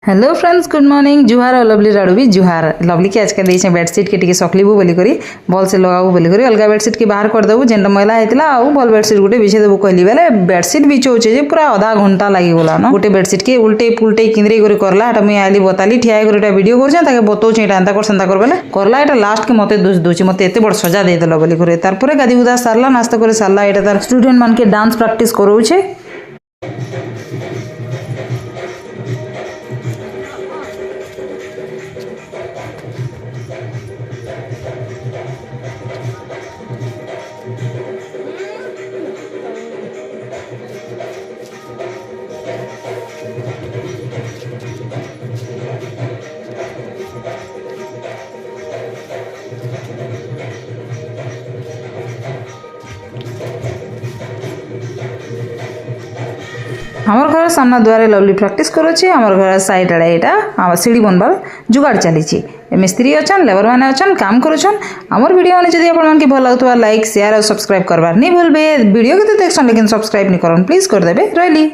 Hello friends good morning जुहार और lovely राड़ू भी जुहार lovely के आजकल देखे बेडसीट के टी सकलीबू बोली भल से लगाबू बोली अलग बेडसीट के बाहर करदेबू जेनटा मैला होता आउ भल बेडसीट गोटे बिछे देबू कहली बेले बेडसीट बिछौचे जे पूरा आधा घंटा लगिगला न गोटे बेडसीट के उल्टे पुल्टे किंद्रे कर करला एटा मुई आइली बताली ठिया कर एटा वीडियो करछे ताके बतौचे एटा एंता कर सेंता कर बेले करला एटा लास्ट के मते दोष दोची मते एते बड़ सजा दे देला बोली करे तार परे गादी उदा सारला नाश्ता करे सारला एटा तार स्टूडेंट मान के डांस प्रैक्टिस करौछे। आमर घर सामना द्वारे लवली प्रैक्टिस करुचे आमर घर साइड आड़े यहाँ सीढ़ी बनबार जुगाड़ चली मिस्त्री अच्छन लेबर मैंने अच्छन काम करुछन आमर वीडियो मैंने जब आप भल लगुवा लाइक शेयर और सब्सक्राइब करवार नहीं भूलबे वीडियो के तो देखछन लेकिन सब्सक्राइब नहीं करन प्लीज करदेबे रही।